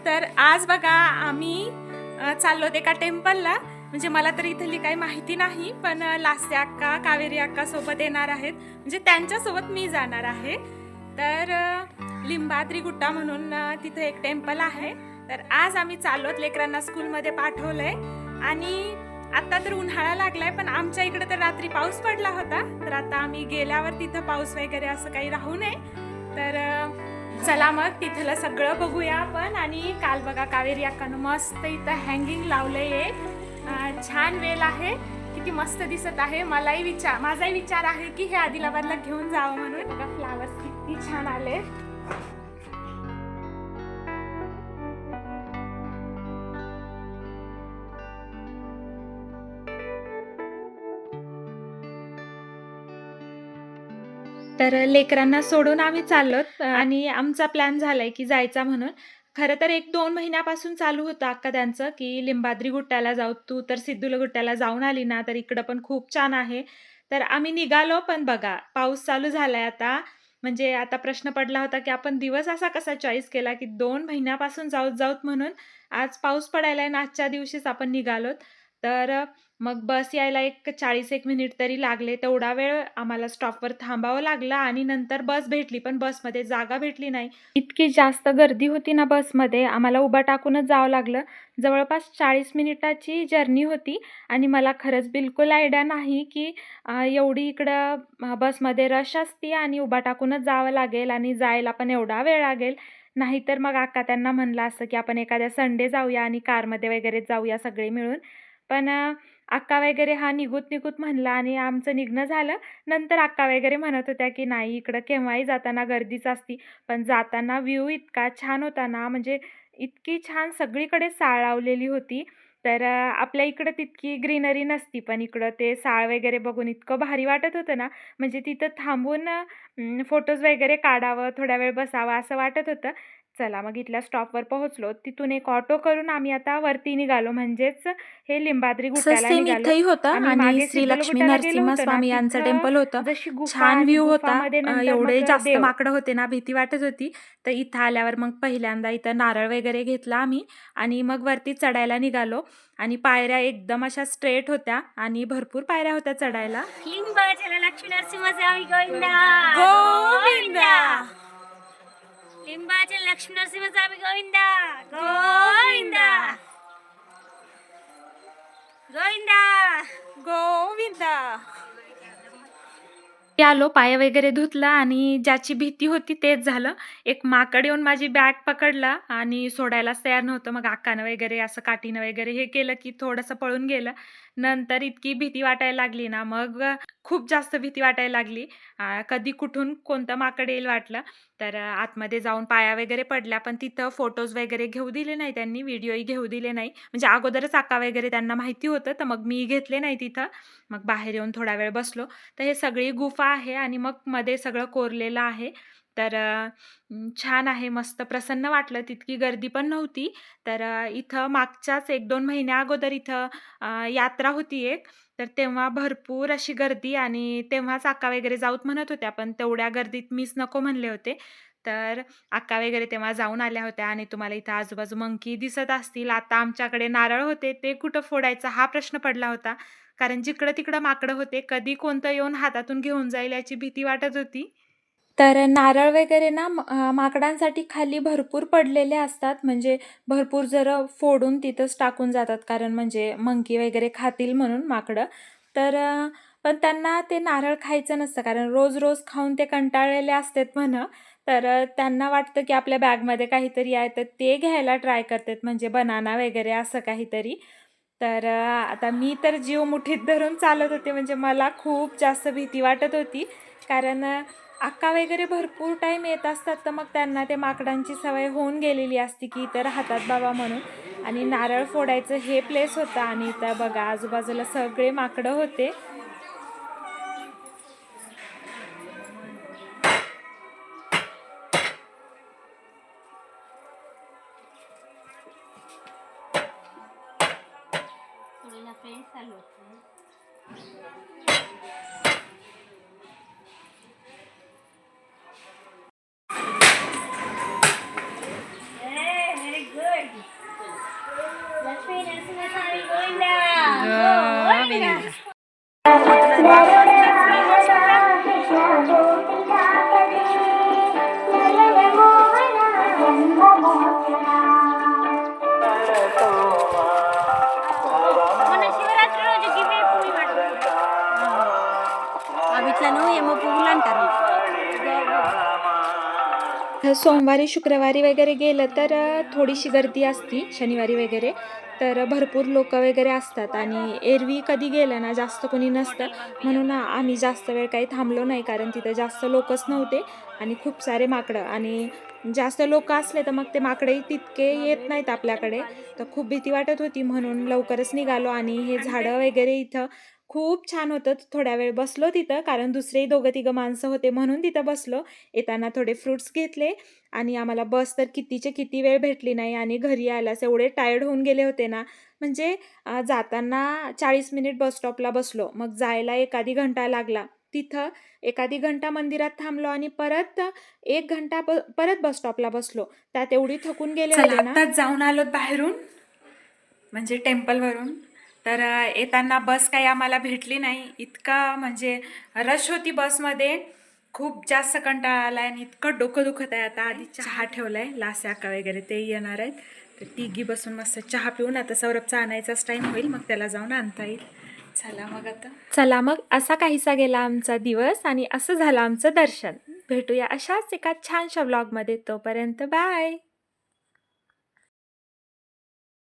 तर आज बघा आम्ही चाललो एका टेम्पलला. म्हणजे मला तर इथली काही माहिती नाही, पण लास्टे अक्का कावेरी अक्का सोबत येणार आहेत, म्हणजे त्यांच्यासोबत मी जाणार आहे. तर लिंबाद्री गुट्टा म्हणून तिथे एक टेम्पल आहे. तर आज आम्ही चाललोत, लेकरांना स्कूलमध्ये पाठवलंय. आणि आता तर उन्हाळा लागलाय, पण आमच्या इकडे तर रात्री पाऊस पडला होता. तर आता आम्ही गेल्यावर तिथं पाऊस वगैरे असं काही राहू नये. तर चला मग तिथलं सगळं बघूया आपण. आणि काल बघा कावेरी अक्कानं मस्त इथं हँगिंग लावलंय, छान वेल आहे, किती मस्त दिसत आहे. माझाही विचार आहे की हे आदिलाबादला घेऊन जावं म्हणून. बघा फ्लावर्स किती छान आले. तर लेकरांना सोडून आम्ही चाललोत आणि आमचा प्लॅन झालाय की जायचा म्हणून. खरं तर 1-2 महिन्यापासून चालू होतं अक्का त्यांचं की लिंबाद्री गुट्ट्याला जाऊ, तू तर सिद्धूला गुट्ट्याला जाऊन आली ना, तर इकडं पण खूप छान आहे. तर आम्ही निघालो, पण बघा पाऊस चालू झालाय आता. म्हणजे आता प्रश्न पडला होता की आपण दिवस असा कसा चॉईस केला की 2 महिन्यापासून जाऊत म्हणून. आज पाऊस पडायला आहे आणि आजच्या दिवशीच आपण निघालोत. तर मग बस यायला एक 40 मिनिट तरी लागले. तेवढा वेळ आम्हाला स्टॉपवर थांबावं लागलं आणि नंतर बस भेटली, पण बसमध्ये जागा भेटली नाही. इतकी जास्त गर्दी होती ना बसमध्ये, आम्हाला उभं टाकूनच जावं लागलं. जवळपास 40 मिनिटाची जर्नी होती आणि मला खरंच बिलकुल आयडिया नाही की एवढी इकडं बसमध्ये रश असते आणि उभा टाकूनच जावं लागेल आणि जायला पण एवढा वेळ लागेल. नाहीतर मग अक्का त्यांना म्हणलं असतं की आपण एखाद्या संडे जाऊया आणि कारमध्ये वगैरे जाऊया सगळे मिळून. पण अक्का वगैरे हा निघूत म्हणला आणि आमचं निघणं झालं. नंतर अक्का वगैरे म्हणत होत्या की नाही, इकडं केव्हाही जाताना गर्दीच असती, पण जाताना व्ह्यू इतका छान होता ना, म्हणजे इतकी छान सगळीकडे साळ लावलेली होती. तर आपल्या इकडं तितकी ग्रीनरी नसती, पण इकडं ते साळ वगैरे बघून इतकं भारी वाटत होतं ना, म्हणजे तिथं थांबून फोटोज वगैरे काढावं, थोडा वेळ बसावं असं वाटत होतं. चला मग इथल्या स्टॉपवर पोहोचलो. तिथून एक ऑटो करून आम्ही आता वरती निघालो, म्हणजेच हे लिंबाद्री गुट्ट्याला सेम निघालोत. इथंही होतं आम्ही आणि मागे श्री सिद्धूला लक्ष्मी गुट्ट्याला गेलो होतो ना, नरसिंहस्वामी यांचं तिथं टेम्पल होतं. जशी गुफा छान आणि व्ह्यू होता. गुफामध्ये नंतर एवढे मग जास्त देव. माकडं होते ना, भीती वाटत होती. तर इथं आल्यावर मग पहिल्यांदा इथं नारळ वगैरे घेतला आम्ही आणि मग वरती चढायला निघालो. आणि पायऱ्या एकदम अशा स्ट्रेट होत्या आणि भरपूर पायऱ्या होत्या चढायला. लिंबाचल लक्ष्मी नरसिंहस्वामी गोविंदा गोविंदा लिंबाचल लक्ष्मी नरसिंहस्वामी गोविंदा गोविंदा गोविंदा गोविंदा. आलो, पाय वगैरे धुतला आणि ज्याची भीती होती तेच झालं. एक माकड येऊन माझी बॅग पकडला आणि सोडायलाच तयार नव्हतं. मग अक्कानं वगैरे असं काठीनं वगैरे हे केलं की थोडंसं पळून गेलं. नंतर इतकी भीती वाटायला लागली ना, मग खूप जास्त भीती वाटायला लागली. कधी कुठून कोणतं माकड येईल वाटलं. तर आतमध्ये जाऊन पाया वगैरे पडल्या, पण तिथं फोटोज वगैरे घेऊ दिले नाही त्यांनी, व्हिडिओही घेऊ दिले नाही. म्हणजे अगोदरच अक्का वगैरे त्यांना माहिती होतं, तर मग मी घेतले नाही तिथं. मग बाहेर येऊन थोडा वेळ बसलो. तर हे सगळी गुफा आहे आणि मग मध्ये सगळं कोरलेलं आहे. तर छान आहे, मस्त प्रसन्न वाटलं. तितकी गर्दी पण नव्हती. तर इथं मागच्याच 1-2 महिन्या अगोदर इथं यात्रा होती एक. तर तेव्हा भरपूर अशी गर्दी आणि तेव्हाच अक्का वगैरे जाऊत म्हणत होत्या, पण तेवढ्या गर्दीत मीच नको म्हणले होते. तर अक्का वगैरे तेव्हा जाऊन आल्या होत्या. आणि तुम्हाला इथं आजूबाजू मंकी दिसत असतील. आता आमच्याकडे नारळ होते, ते कुठं फोडायचा हा प्रश्न पडला होता. कारण जिकडं-तिकडं माकडं होते. कधी कोणतं येऊन हातातून घेऊन जाईल याची भीती वाटत होती. तर नारळ वगैरे ना माकडांसाठी खाली भरपूर पडलेले असतात. म्हणजे भरपूर जरा फोडून तिथंच टाकून जातात, कारण म्हणजे मंकी वगैरे खातील म्हणून माकडं. तर पण त्यांना ते नारळ खायचं नसतं, कारण रोज-रोज खाऊन ते कंटाळलेले असतात म्हणा. तर त्यांना वाटतं की आपल्या बॅगमध्ये काहीतरी आहे, तर ते घ्यायला ट्राय करतात, म्हणजे बनाना वगैरे असं काहीतरी. तर आता मी तर जीव मुठीत धरून चालत होते, म्हणजे मला खूप जास्त भीती वाटत होती. कारण अक्का वगैरे भरपूर टाईम येत असतात, तर मग त्यांना ते माकडांची सवय होऊन गेलेली असते की इथं राहतात बाबा म्हणून. आणि नारळ फोडायचं हे प्लेस होतं आणि इथं बघा आजूबाजूला सगळे माकडं होते. थोडीला फ्रेंड्स चालू व्हेरी गुड. इथं सोमवारी शुक्रवारी वगैरे गेलं तर थोडीशी गर्दी असती, शनिवारी वगैरे तर भरपूर लोक वगैरे असतात. आणि एरवी कधी गेलं ना जास्त कोणी नसतं, म्हणून आम्ही जास्त वेळ काही थांबलो नाही, कारण तिथं जास्त लोकच नव्हते आणि खूप सारे माकडं. आणि जास्त लोक असले तर मग ते माकडंही तितके येत नाहीत आपल्याकडे. तर खूप भीती वाटत होती, म्हणून लवकरच निघालो. आणि हे झाडं वगैरे इथं खूप छान होतं. थोड्या वेळ बसलो तिथं, कारण दुसरेही दोघं तिघं माणसं होते म्हणून तिथं बसलो. येताना थोडे फ्रुट्स घेतले आणि आम्हाला बस तर कितीच्या किती वेळ भेटली नाही आणि घरी यायलाच एवढे टायर्ड होऊन गेले होते ना, म्हणजे जाताना 40 मिनिट बस स्टॉपला बसलो, मग जायला एखादी घंटा लागला. तिथं एखादी घंटा मंदिरात थांबलो आणि परत 1 घंटा परत बस स्टॉपला बसलो. त्यात एवढी थकून गेले चला होते ना. आत्ताच जाऊन आलो बाहेरून, म्हणजे टेम्पलवरून. तर येताना बस काही आम्हाला भेटली नाही. इतका म्हणजे रश होती बसमध्ये, खूप जास्त कंटाळा आला आणि इतकं डोकं दुखत आहे आता. आधी चहा ठेवलाय, लास्या अक्का वगैरे ते येणार आहेत, तर तिघी बसून मस्त चहा पिऊन आता सौरभचा आणायचाच टाईम होईल, मग त्याला जाऊन आणता येईल. चला मग असा काहीसा गेला आमचा दिवस आणि असं झालं आमचं दर्शन. भेटूया अशाच एका छानशा व्लॉगमध्ये. तोपर्यंत बाय.